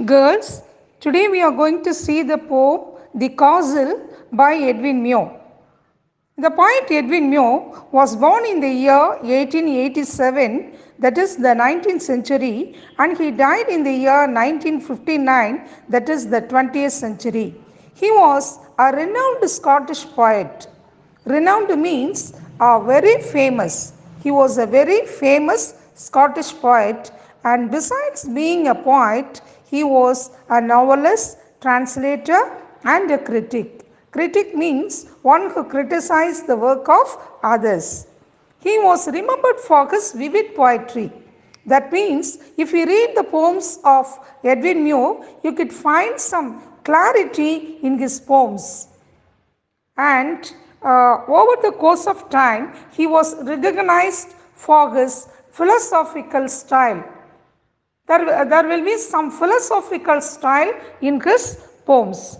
Girls, today we are going to see the poem The Castle by Edwin Muir. The poet Edwin Muir was born in the year 1887, that is the 19th century, and he died in the year 1959, that is the 20th century. He was a renowned Scottish poet. Renowned means very famous. He was a very famous Scottish poet, and besides being a poet, he was a novelist, translator, and a critic. Critic means one who criticized the work of others. He was remembered for his vivid poetry. That means if you read the poems of Edwin Muir, you could find some clarity in his poems. And over the course of time, he was recognized for his philosophical style. There will be some philosophical style in his poems.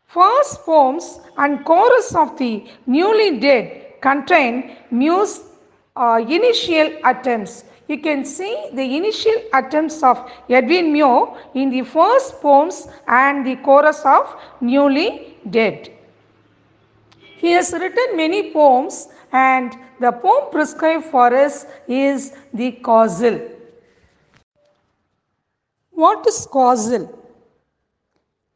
First poems and chorus of the Newly Dead contain Muir's initial attempts. You can see the initial attempts of Edwin Muir in the first poems and the chorus of Newly Dead. He has written many poems, and the poem prescribed for us is the Castle. What is Castle?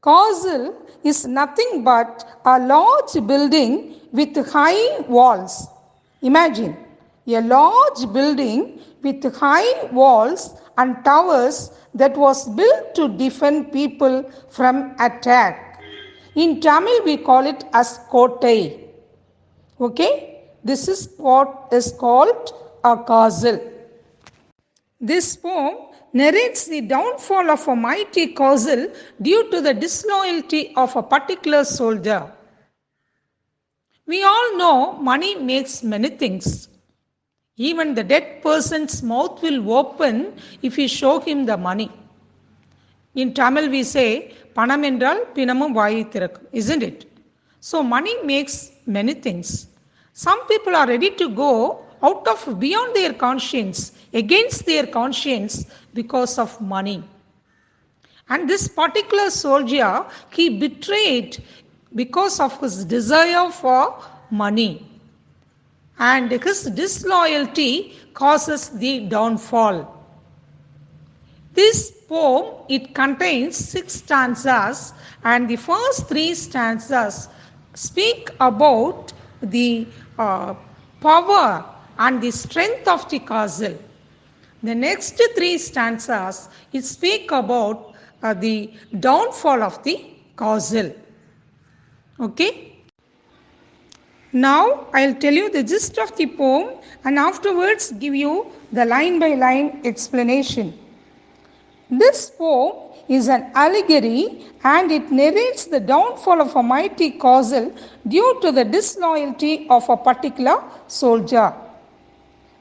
Castle is nothing but a large building with high walls. Imagine a large building with high walls and towers that was built to defend people from attack. In Tamil we call it as kottai. Okay, this is what is called a castle. This poem narrates the downfall of a mighty castle due to the disloyalty of a particular soldier. We all know money makes many things. Even the dead person's mouth will open if you show him the money. In Tamil we say, Panam endral pinamum vayi thirakkum, isn't it? So money makes many things. Some people are ready to go out of beyond their conscience, against their conscience because of money. And this particular soldier, he betrayed because of his desire for money. And his disloyalty causes the downfall. This poem, it contains 6 stanzas, and the first 3 stanzas speak about the power and the strength of the castle. The next 3 stanzas, it speak about the downfall of the castle. Okay? Now I will tell you the gist of the poem and afterwards give you the line by line explanation. This poem is an allegory and it narrates the downfall of a mighty castle due to the disloyalty of a particular soldier.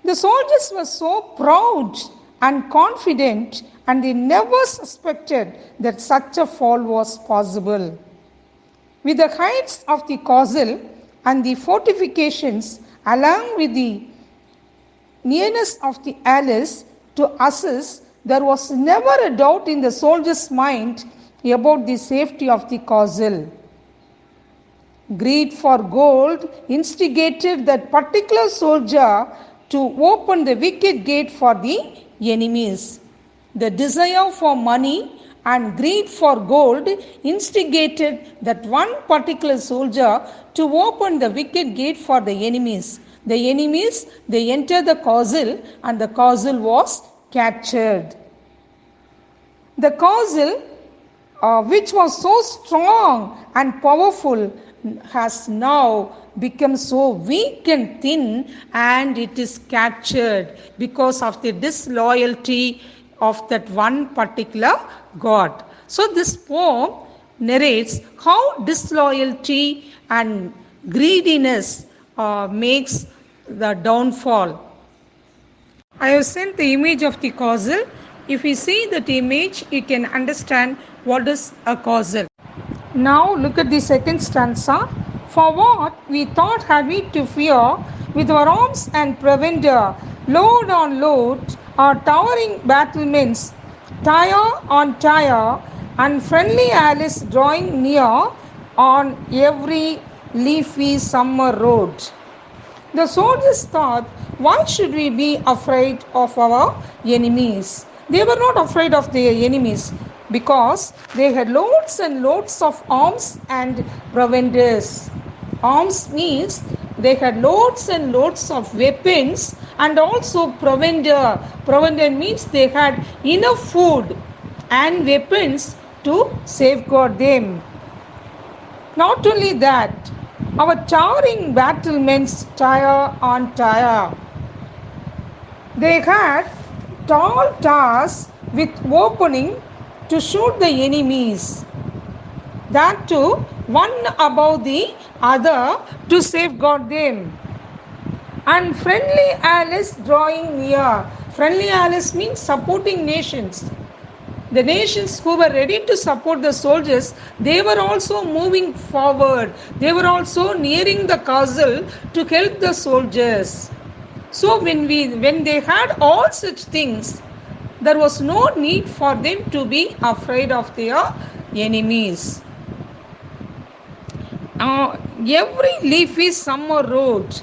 The soldiers were so proud and confident, and they never suspected that such a fall was possible. With the heights of the castle and the fortifications, along with the nearness of the Alice to assist, there was never a doubt in the soldier's mind about the safety of the castle. Greed for gold instigated that particular soldier to open the wicket gate for the enemies. The desire for money and greed for gold instigated that one particular soldier to open the wicket gate for the enemies. The enemies, they entered the castle and the castle was captured. The castle, which was so strong and powerful, has now become so weak and thin, and it is captured because of the disloyalty of that one particular god. So this poem narrates how disloyalty and greediness makes the downfall. I have sent the image of the castle. If you see that image, you can understand what is a castle. Now look at the second stanza. For what we thought had we to fear, with our arms and provender, load on load, our towering battlements, tire on tire, and friendly Alice drawing near on every leafy summer road. The soldiers thought, why should we be afraid of our enemies? They were not afraid of their enemies because they had loads and loads of arms and provenders. Arms means they had loads and loads of weapons and also provender. Provender means they had enough food and weapons to safeguard them. Not only that, our towering battlements tire on tire. They had tall towers with opening to shoot the enemies. That too, one above the other to safeguard them. And friendly Alice drawing near. Friendly Alice means supporting nations. The nations who were ready to support the soldiers, they were also moving forward. They were also nearing the castle to help the soldiers. So when they had all such things, there was no need for them to be afraid of their enemies. Every leafy summer road,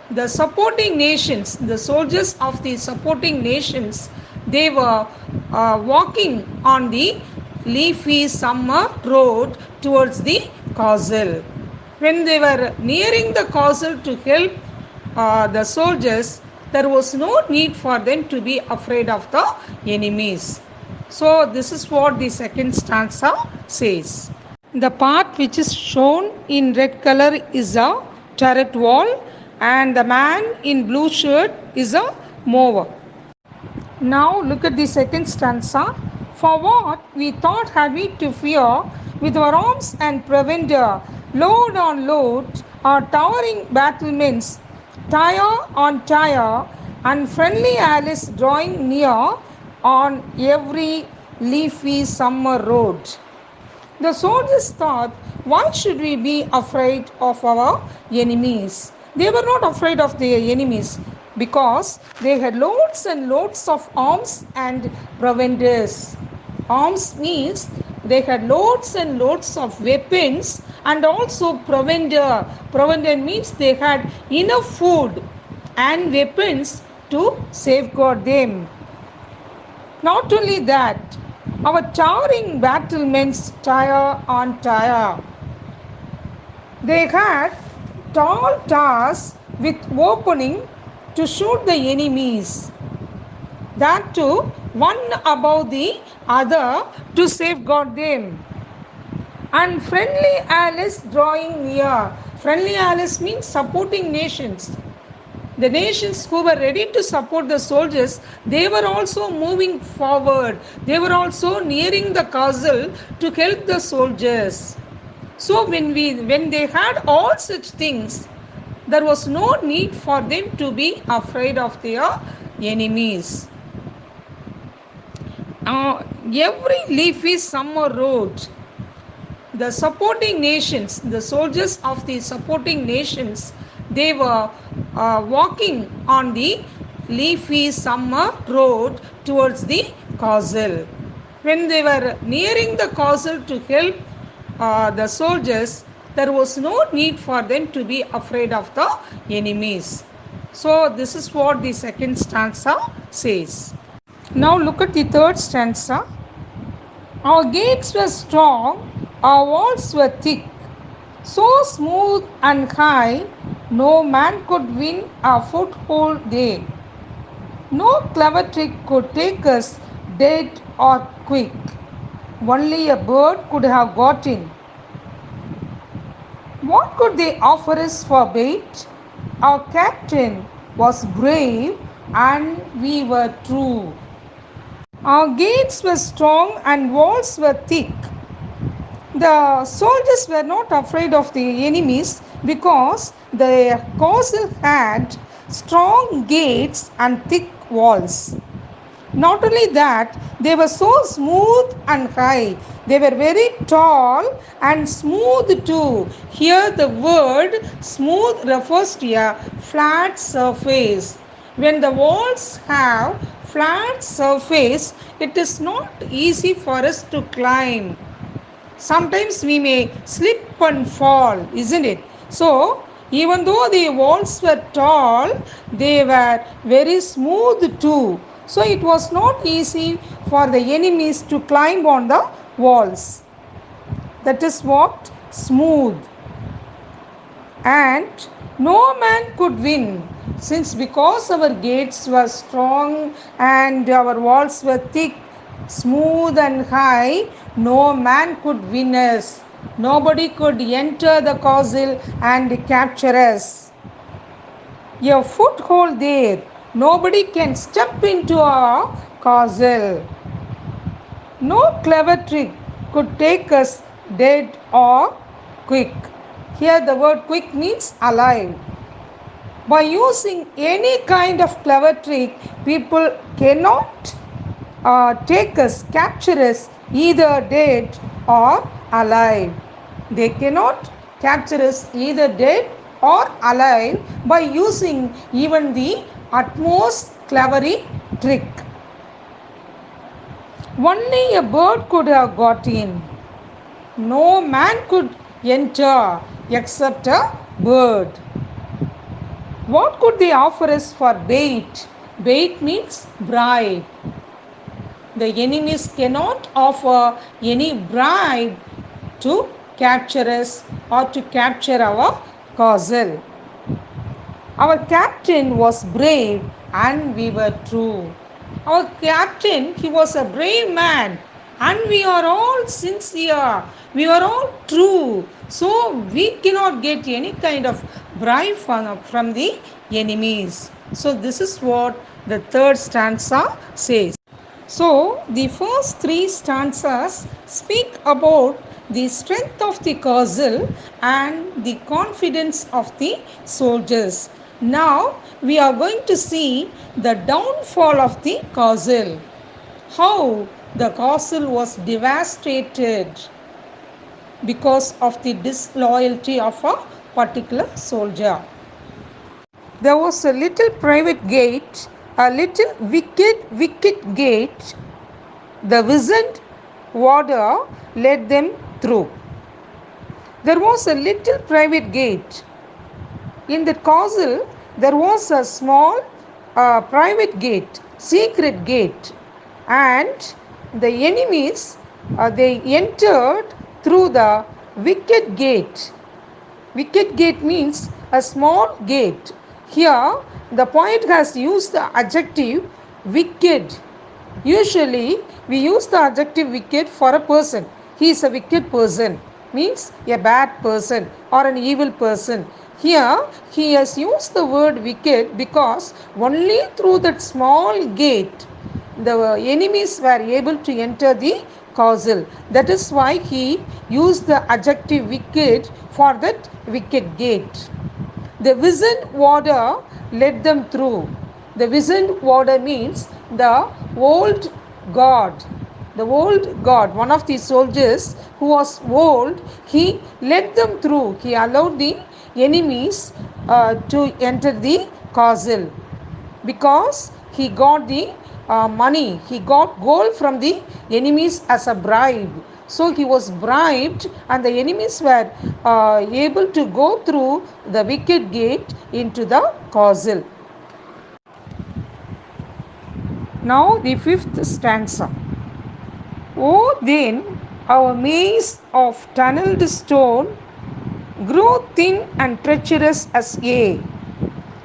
the supporting nations, the soldiers of the supporting nations, they were walking on the leafy summer road towards the castle. When they were nearing the castle to help the soldiers, there was no need for them to be afraid of the enemies. So this is what the second stanza says. The part which is shown in red color is a turret wall, and the man in blue shirt is a mower. Now look at the second stanza. For what we thought had we to fear, with our arms and provender, load on load, our towering battlements, tire on tire, and friendly Alice drawing near on every leafy summer road. The soldiers thought, why should we be afraid of our enemies? They were not afraid of their enemies because they had loads and loads of arms and provenders. Arms means they had loads and loads of weapons and also provender. Provender means they had enough food and weapons to safeguard them. Not only that, our towering battlements tire on tire. They had tall towers with opening to shoot the enemies. That too, one above the other to safeguard them. And friendly Alice drawing near. Friendly Alice means supporting nations. The nations who were ready to support the soldiers, they were also moving forward. They were also nearing the castle to help the soldiers. So when they had all such things, there was no need for them to be afraid of their enemies. Every leafy summer road, the supporting nations, the soldiers of the supporting nations, they were walking on the leafy summer road towards the castle. When they were nearing the castle to help the soldiers, there was no need for them to be afraid of the enemies. So this is what the second stanza says. Now look at the third stanza. Our gates were strong, our walls were thick, so smooth and high, no man could win a foothold there. No clever trick could take us dead or quick. Only a bird could have got in. What could they offer us for bait? Our captain was brave and we were true. Our gates were strong and walls were thick. The soldiers were not afraid of the enemies because the castle had strong gates and thick walls. Not only that, they were so smooth and high. They were very tall and smooth too. Here the word smooth refers to a flat surface. When the walls have flat surface, it is not easy for us to climb. Sometimes we may slip and fall, isn't it? So, even though the walls were tall, they were very smooth too. So, it was not easy for the enemies to climb on the walls. That is what smooth. And no man could win, since because our gates were strong and our walls were thick, smooth and high, no man could win us. Nobody could enter the castle and capture us. A foothold there, nobody can step into our castle. No clever trick could take us dead or quick. Here the word quick means alive. By using any kind of clever trick, people cannot take us, capture us either dead or alive. They cannot capture us either dead or alive by using even the utmost clever trick. Only a bird could have got in. No man could enter except a bird. What could they offer us for bait? Bait means bribe. The enemies cannot offer any bribe to capture us or to capture our castle. Our captain was brave and we were true. Our captain, he was a brave man and we are all sincere. We are all true. So we cannot get any kind of bribe from the enemies. So this is what the third stanza says. So, the first three stanzas speak about the strength of the castle and the confidence of the soldiers. Now, we are going to see the downfall of the castle. How the castle was devastated because of the disloyalty of a particular soldier. There was a little private gate, a little wicket gate. The wizened warder led them through. There was a little private gate. In the castle, there was a small private gate, secret gate, and the enemies they entered through the wicket gate. Wicket gate means a small gate. Here, the poet has used the adjective wicked. Usually, we use the adjective wicked for a person. He is a wicked person, means a bad person or an evil person. Here, he has used the word wicked because only through that small gate the enemies were able to enter the castle. That is why he used the adjective wicked for that wicket gate. The wizened warder led them through. The wizened warder means the old guard. The old guard, one of the soldiers who was old, he led them through. He allowed the enemies to enter the castle because he got the money, he got gold from the enemies as a bribe. So he was bribed, and the enemies were able to go through the wicket gate into the castle. Now, the fifth stanza. Oh, then our maze of tunneled stone grew thin and treacherous as air.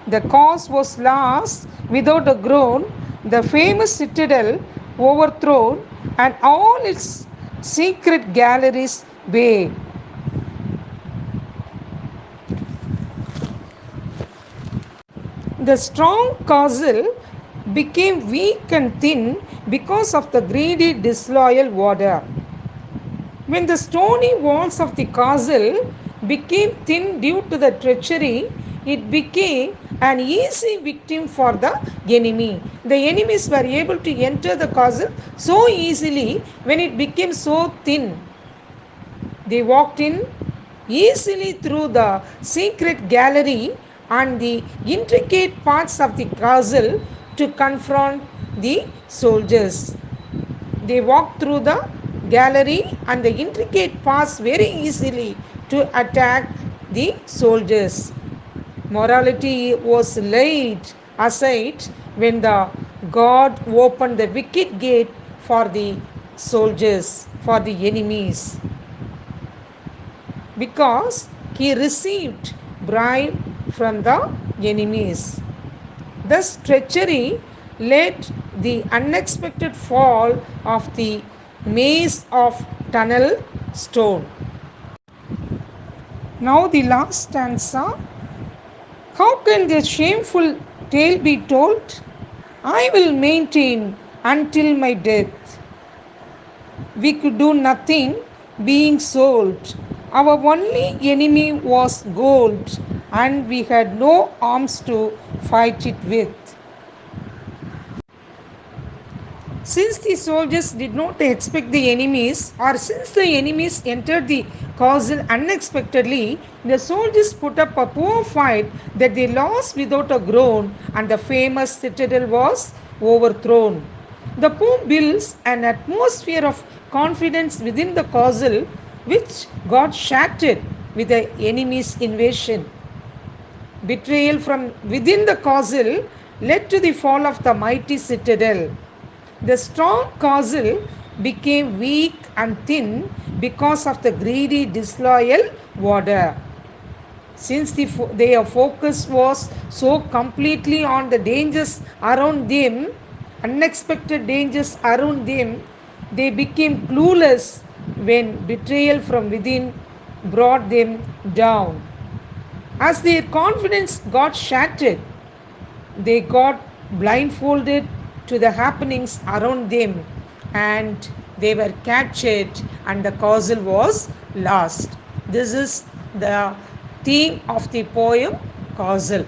The cause was lost without a groan, the famous citadel overthrown, and all its secret galleries bare. The strong castle became weak and thin because of the greedy, disloyal warder. When the stony walls of the castle became thin due to the treachery, it became an easy victim for the enemy. The enemies were able to enter the castle so easily when it became so thin. They walked in easily through the secret gallery and the intricate parts of the castle to confront the soldiers. They walked through the gallery and the intricate paths very easily to attack the soldiers. Morality was laid aside when the God opened the wicket gate for the soldiers, for the enemies, because he received bribe from the enemies. Thus, treachery led the unexpected fall of the maze of tunnel stone. Now, the last stanza. How can this shameful tale be told? I will maintain until my death. We could do nothing being sold. Our only enemy was gold, and we had no arms to fight it with. Since the soldiers did not expect the enemies, or since the enemies entered the castle unexpectedly, the soldiers put up a poor fight that they lost without a groan, and the famous citadel was overthrown. The poem builds an atmosphere of confidence within the castle, which got shattered with the enemy's invasion. Betrayal from within the castle led to the fall of the mighty citadel. The strong castle became weak and thin because of the greedy, disloyal warder. Since their focus was so completely on the dangers around them, unexpected dangers around them, they became clueless when betrayal from within brought them down. As their confidence got shattered, they got blindfolded to the happenings around them, and they were captured and the castle was lost. This is the theme of the poem Castle.